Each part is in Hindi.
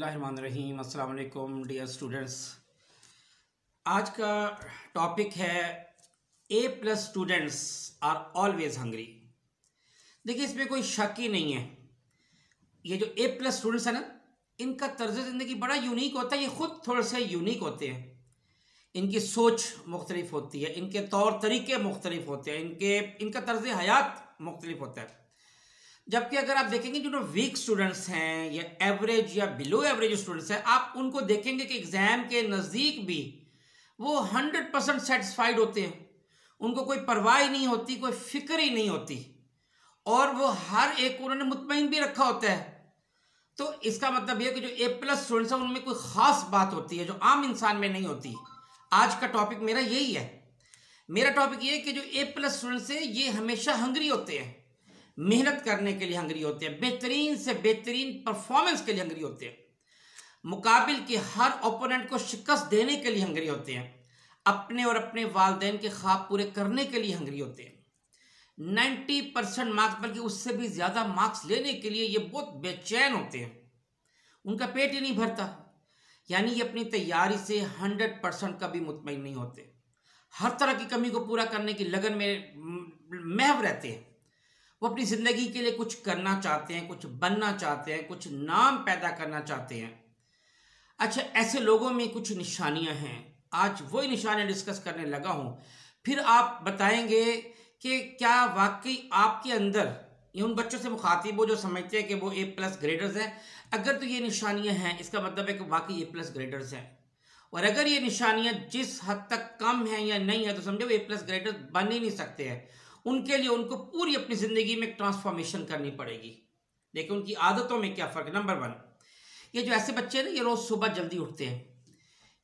बिस्मिल्लाहिर्रहमानिर्रहीम। अस्सलाम वालेकुम डियर स्टूडेंट्स। आज का टॉपिक है A+ students are always hungry. देखिए, इसमें कोई शक ही नहीं है। ये जो A+ स्टूडेंट्स है ना, इनका तर्ज ज़िंदगी बड़ा यूनिक होता है। ये खुद थोड़े से यूनिक होते हैं। इनकी सोच मुख्तलिफ होती है, इनके तौर तरीके मुख्तलिफ होते हैं, इनका तर्ज हयात मुख्तलिफ होता है। जबकि अगर आप देखेंगे जो वीक स्टूडेंट्स हैं या एवरेज या बिलो एवरेज स्टूडेंट्स हैं, आप उनको देखेंगे कि एग्जाम के नज़दीक भी वो 100% सेटिस्फाइड होते हैं। उनको कोई परवाह ही नहीं होती, कोई फिक्र ही नहीं होती, और वो हर एक को उन्होंने मुतमईन भी रखा होता है। तो इसका मतलब यह कि जो A+ स्टूडेंट्स हैं उनमें कोई ख़ास बात होती है जो आम इंसान में नहीं होती। आज का टॉपिक मेरा यही है। मेरा टॉपिक ये है कि जो A+ स्टूडेंट्स हैं ये हमेशा हंग्री होते हैं, मेहनत करने के लिए हंग्री होते हैं, बेहतरीन से बेहतरीन परफॉर्मेंस के लिए हंग्री होते हैं, मुकाबिल के हर ओपोनेंट को शिकस्त देने के लिए हंग्री होते हैं, अपने और अपने वालिदैन के ख्वाब पूरे करने के लिए हंग्री होते हैं। 90% मार्क्स बल्कि उससे भी ज़्यादा मार्क्स लेने के लिए ये बहुत बेचैन होते हैं। उनका पेट ही नहीं भरता, यानी ये अपनी तैयारी से 100% का भी मुतमईन नहीं होते। हर तरह की कमी को पूरा करने की लगन में महव रहते हैं। वो अपनी ज़िंदगी के लिए कुछ करना चाहते हैं, कुछ बनना चाहते हैं, कुछ नाम पैदा करना चाहते हैं। अच्छा, ऐसे लोगों में कुछ निशानियां हैं। आज वही निशानियां डिस्कस करने लगा हूं। फिर आप बताएंगे कि क्या वाकई आपके अंदर, ये उन बच्चों से मुखातिब हो जो समझते हैं कि वो A+ ग्रेडर्स हैं, अगर तो ये निशानियां हैं इसका मतलब है कि वाकई A+ ग्रेडर्स हैं। और अगर ये निशानियां जिस हद तक कम हैं या नहीं है तो समझो A+ ग्रेडर्स बन ही नहीं सकते हैं। उनके लिए उनको पूरी अपनी ज़िंदगी में ट्रांसफॉर्मेशन करनी पड़ेगी। देखिए उनकी आदतों में क्या फ़र्क है। नंबर 1, ये जो ऐसे बच्चे हैं ना, ये रोज़ सुबह जल्दी उठते हैं।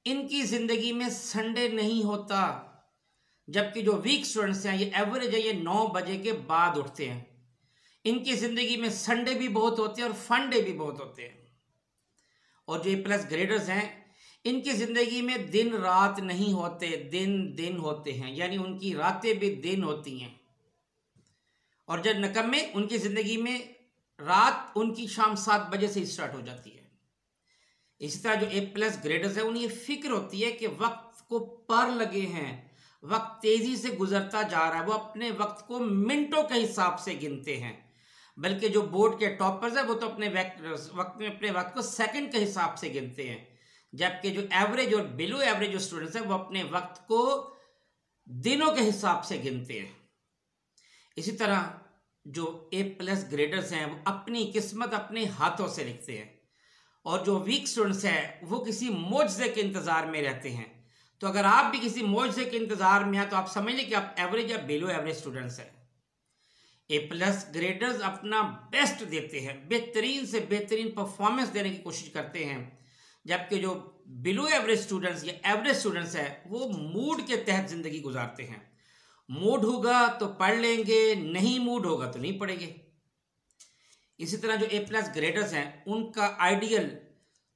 इनकी ज़िंदगी में संडे नहीं होता। जबकि जो वीक स्टूडेंट्स हैं, ये एवरेज है, ये 9 बजे के बाद उठते हैं। इनकी ज़िंदगी में संडे भी बहुत होते हैं और फन डे भी बहुत होते हैं। और जो A+ ग्रेडर्स हैं, इनकी ज़िंदगी में दिन रात नहीं होते, दिन दिन होते हैं, यानी उनकी रातें भी दिन होती हैं। और जब नकम्मे, उनकी ज़िंदगी में रात उनकी शाम 7 बजे से स्टार्ट हो जाती है। इसी तरह जो A+ ग्रेडर्स है, उन्हें ये फिक्र होती है कि वक्त को पर लगे हैं, वक्त तेज़ी से गुजरता जा रहा है। वो अपने वक्त को मिनटों के हिसाब से गिनते हैं, बल्कि जो बोर्ड के टॉपर्स हैं वो तो अपने वक्त को सेकंड के हिसाब से गिनते हैं। जबकि जो एवरेज और बिलो एवरेज जो स्टूडेंट्स हैं वो अपने वक्त को दिनों के हिसाब से गिनते हैं। इसी तरह जो A+ ग्रेडर्स हैं वो अपनी किस्मत अपने हाथों से लिखते हैं। और जो वीक स्टूडेंट्स हैं वो किसी मौजज़े के इंतज़ार में रहते हैं। तो अगर आप भी किसी मौजज़े के इंतज़ार में हैं तो आप समझ लें कि आप एवरेज या बिलो एवरेज स्टूडेंट्स हैं। A+ ग्रेडर्स अपना बेस्ट देते हैं, बेहतरीन से बेहतरीन परफॉर्मेंस देने की कोशिश करते हैं। जबकि जो बिलो एवरेज स्टूडेंट्स या एवरेज स्टूडेंट्स हैं वो मूड के तहत ज़िंदगी गुजारते हैं। मूड होगा तो पढ़ लेंगे, नहीं मूड होगा तो नहीं पढ़ेंगे। इसी तरह जो A+ ग्रेडर्स हैं उनका आइडियल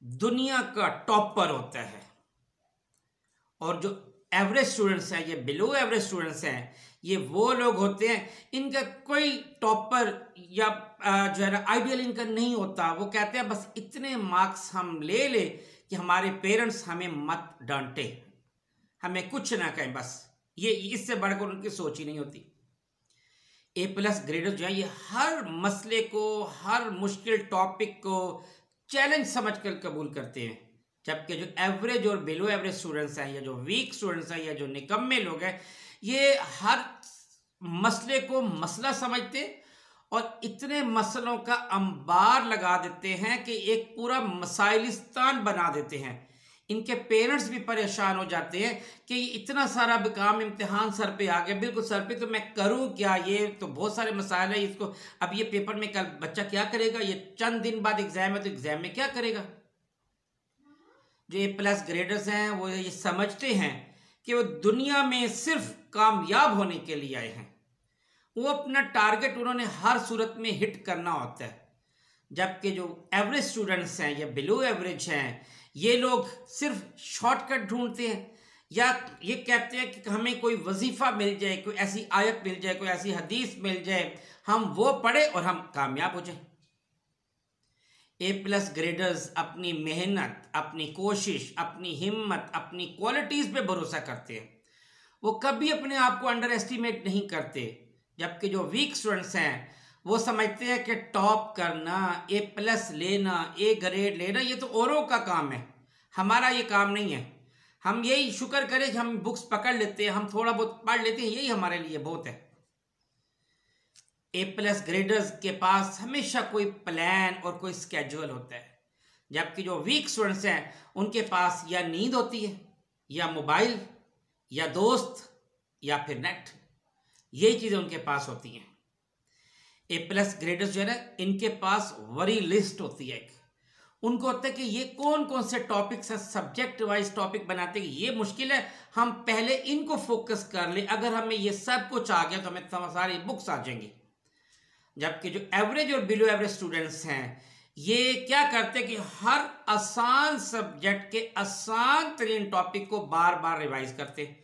दुनिया का टॉपर होता है। और जो एवरेज स्टूडेंट्स हैं, ये बिलो एवरेज स्टूडेंट्स हैं, ये वो लोग होते हैं इनका कोई टॉपर या जो है ना आइडियल इनका नहीं होता। वो कहते हैं बस इतने मार्क्स हम ले ले कि हमारे पेरेंट्स हमें मत डांटे, हमें कुछ ना कहें, बस ये इससे बढ़कर उनकी सोच ही नहीं होती। A+ ग्रेडर्स जो है ये हर मसले को, हर मुश्किल टॉपिक को चैलेंज समझकर कबूल करते हैं। जबकि जो एवरेज और बिलो एवरेज स्टूडेंट्स हैं या जो वीक स्टूडेंट्स हैं या जो निकम्मे लोग हैं, ये हर मसले को मसला समझते और इतने मसलों का अंबार लगा देते हैं कि एक पूरा मसाइलिस्तान बना देते हैं। इनके पेरेंट्स भी परेशान हो जाते हैं कि ये इतना सारा काम, इम्तिहान सर पे आ गया, बिल्कुल सर पे, तो मैं करूं क्या? ये तो बहुत सारे मसाइल है, इसको अब ये पेपर में कल बच्चा क्या करेगा? ये चंद दिन बाद एग्जाम है तो एग्जाम में क्या करेगा? जो A+ ग्रेडर्स हैं वो ये समझते हैं कि वो दुनिया में सिर्फ कामयाब होने के लिए आए हैं। वो अपना टारगेट उन्होंने हर सूरत में हिट करना होता है। जबकि जो एवरेज स्टूडेंट्स हैं या बिलो एवरेज हैं, ये लोग सिर्फ शॉर्टकट ढूंढते हैं या ये कहते हैं कि हमें कोई वजीफ़ा मिल जाए, कोई ऐसी आयत मिल जाए, कोई ऐसी हदीस मिल जाए, हम वो पढ़े और हम कामयाब हो जाए। ए प्लस ग्रेडर्स अपनी मेहनत, अपनी कोशिश, अपनी हिम्मत, अपनी क्वालिटीज़ पे भरोसा करते हैं। वो कभी अपने आप को अंडर एस्टिमेट नहीं करते। जबकि जो वीक स्टूडेंट्स हैं वो समझते हैं कि टॉप करना, ए प्लस लेना, ए ग्रेड लेना ये तो औरों का काम है, हमारा ये काम नहीं है। हम यही शुक्र करें कि हम बुक्स पकड़ लेते हैं, हम थोड़ा बहुत पढ़ लेते हैं, यही हमारे लिए बहुत है। ए प्लस ग्रेडर्स के पास हमेशा कोई प्लान और कोई स्केड्यूल होता है, जबकि जो वीक स्टूडेंट्स हैं उनके पास या नींद होती है, या मोबाइल, या दोस्त, या फिर नेट, यही चीज़ें उनके पास होती हैं। ए प्लस ग्रेडर्स जो है ना, इनके पास वरी लिस्ट होती है। उनको होता है कि ये कौन कौन से टॉपिक्स है, सब्जेक्ट वाइज टॉपिक बनाते हैं, ये मुश्किल है, हम पहले इनको फोकस कर ले। अगर हमें ये सब कुछ आ गया तो हमें सारी बुक्स आ जाएंगी। जबकि जो एवरेज और बिलो एवरेज स्टूडेंट्स हैं ये क्या करते हैं कि हर आसान सब्जेक्ट के आसान तरीन टॉपिक को बार बार रिवाइज करते हैं।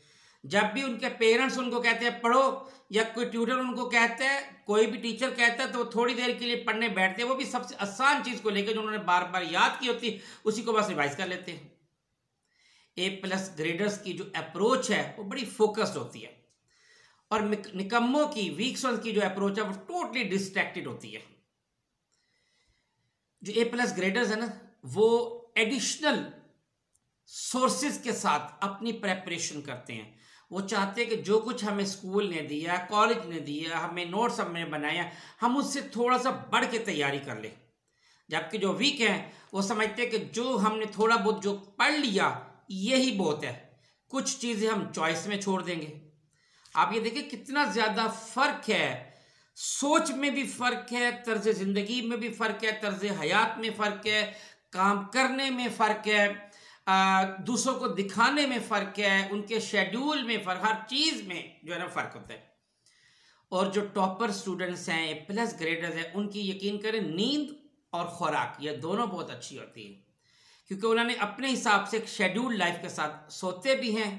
जब भी उनके पेरेंट्स उनको कहते हैं पढ़ो, या कोई ट्यूटर उनको कहता है, कोई भी टीचर कहता है, तो थोड़ी देर के लिए पढ़ने बैठते हैं। वो भी सबसे आसान चीज़ को लेकर जो उन्होंने बार बार याद की होती है उसी को बस रिवाइज कर लेते हैं। ए प्लस ग्रेडर्स की जो अप्रोच है वो बड़ी फोकस्ड होती है, और निकम्मों की, वीक स्टूडेंट्स की जो अप्रोच है वो टोटली डिस्ट्रैक्टेड होती है। जो ए प्लस ग्रेडर्स है ना, वो एडिशनल सोर्सेज के साथ अपनी प्रेपरेशन करते हैं। वो चाहते हैं कि जो कुछ हमें स्कूल ने दिया, कॉलेज ने दिया, हमें नोट्स हमने बनाया, हम उससे थोड़ा सा बढ़ के तैयारी कर लें। जबकि जो वीक हैं वो समझते हैं कि जो हमने थोड़ा बहुत जो पढ़ लिया यही बहुत है, कुछ चीज़ें हम चॉइस में छोड़ देंगे। आप ये देखिए कितना ज़्यादा फ़र्क है, सोच में भी फ़र्क है, तर्ज ज़िंदगी में भी फ़र्क है, तर्ज हयात में फ़र्क है, काम करने में फ़र्क है, दूसरों को दिखाने में फ़र्क है, उनके शेड्यूल में फ़र्क, हर चीज़ में जो है ना फ़र्क होता है। और जो टॉपर स्टूडेंट्स हैं, ए प्लस ग्रेडर्स हैं, उनकी यकीन करें नींद और खुराक ये दोनों बहुत अच्छी होती है, क्योंकि उन्होंने अपने हिसाब से एक शेड्यूल लाइफ के साथ सोते भी हैं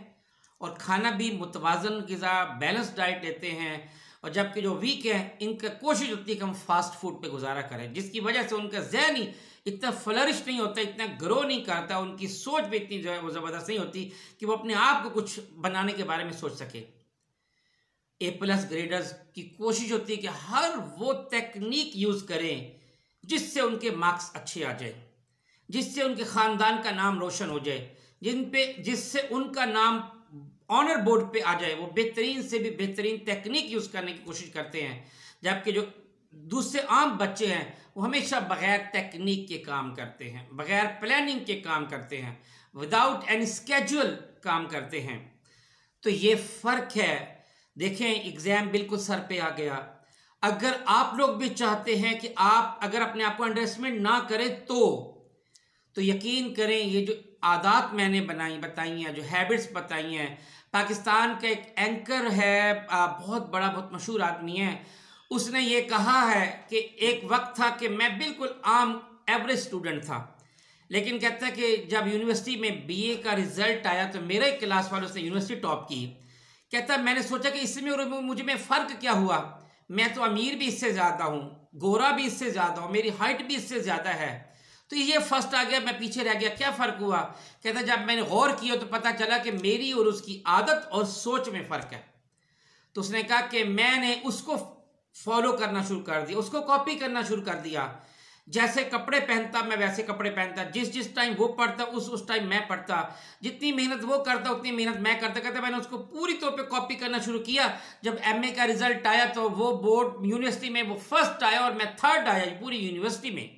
और खाना भी मुतवाज़न ग़िज़ा, बैलेंस डाइट लेते हैं। और जबकि जो वीक हैं इनका कोशिश होती है कि हम फास्ट फूड पे गुजारा करें, जिसकी वजह से उनका ज़हन ही इतना फ्लरिश नहीं होता, इतना ग्रो नहीं करता, उनकी सोच भी इतनी जो है वो ज़बरदस्त नहीं होती कि वो अपने आप को कुछ बनाने के बारे में सोच सके। ए प्लस ग्रेडर्स की कोशिश होती है कि हर वो टेक्निक यूज़ करें जिससे उनके मार्क्स अच्छे आ जाए, जिससे उनके ख़ानदान का नाम रोशन हो जाए, जिससे उनका नाम ऑनर बोर्ड पे आ जाए। वो बेहतरीन से भी बेहतरीन टेक्निक यूज़ करने की कोशिश करते हैं। जबकि जो दूसरे आम बच्चे हैं वो हमेशा बग़ैर टेक्निक के काम करते हैं, बग़ैर प्लानिंग के काम करते हैं, विदाउट एनी स्केड्यूल काम करते हैं। तो ये फ़र्क है। देखें, एग्ज़ाम बिल्कुल सर पे आ गया। अगर आप लोग भी चाहते हैं कि आप अगर अपने आप को अंडर एस्टिमेट ना करें तो यकीन करें ये जो आदत मैंने बताई हैं, जो हैबिट्स बताई हैं, पाकिस्तान का एक एंकर है, बहुत बड़ा, बहुत मशहूर आदमी है, उसने ये कहा है कि एक वक्त था कि मैं बिल्कुल आम एवरेज स्टूडेंट था, लेकिन कहता है कि जब यूनिवर्सिटी में बीए का रिज़ल्ट आया तो मेरे क्लास वालों ने यूनिवर्सिटी टॉप की। कहता है मैंने सोचा कि इसमें और मुझ में फ़र्क क्या हुआ, मैं तो अमीर भी इससे ज़्यादा हूँ, गोरा भी इससे ज़्यादा हूँ, मेरी हाइट भी इससे ज़्यादा है, तो ये फर्स्ट आ गया, मैं पीछे रह गया, क्या फ़र्क हुआ। कहता जब मैंने गौर किया तो पता चला कि मेरी और उसकी आदत और सोच में फ़र्क है। तो उसने कहा कि मैंने उसको फॉलो करना शुरू कर दिया, उसको कॉपी करना शुरू कर दिया। जैसे कपड़े पहनता मैं वैसे कपड़े पहनता, जिस टाइम वो पढ़ता उस टाइम मैं पढ़ता, जितनी मेहनत वो करता उतनी मेहनत मैं करता करता मैंने उसको पूरी तौर पे कॉपी करना शुरू किया। जब एमए का रिजल्ट आया तो वो बोर्ड यूनिवर्सिटी में वो फर्स्ट आया और मैं थर्ड आया पूरी यूनिवर्सिटी में।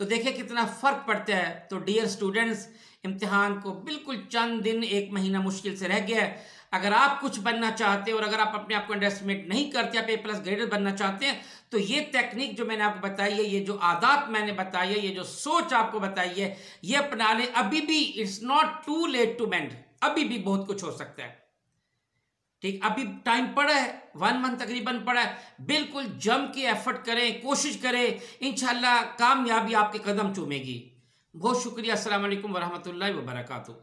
तो देखिए कितना फ़र्क पड़ता है। तो डियर स्टूडेंट्स, इम्तिहान को बिल्कुल चंद दिन, एक महीना मुश्किल से रह गया है। अगर आप कुछ बनना चाहते हैं और अगर आप अपने आप को अंडर एस्टिमेट नहीं करते, आप ए प्लस ग्रेडर बनना चाहते हैं, तो ये टेक्निक जो मैंने आपको बताई है, ये जो आदत मैंने बताई है, ये जो सोच आपको बताई है, ये अपना लें। अभी भी it's not too late to mend, अभी भी बहुत कुछ हो सकता है। ठीक, अभी टाइम पड़ा है, 1 मंथ तकरीबन पड़ा है। बिल्कुल जम के एफर्ट करें, कोशिश करें, इंशाल्लाह कामयाबी आपके कदम चूमेगी। बहुत शुक्रिया। अस्सलाम वालेकुम वरहमतुल्लाहि वबरकातुहू।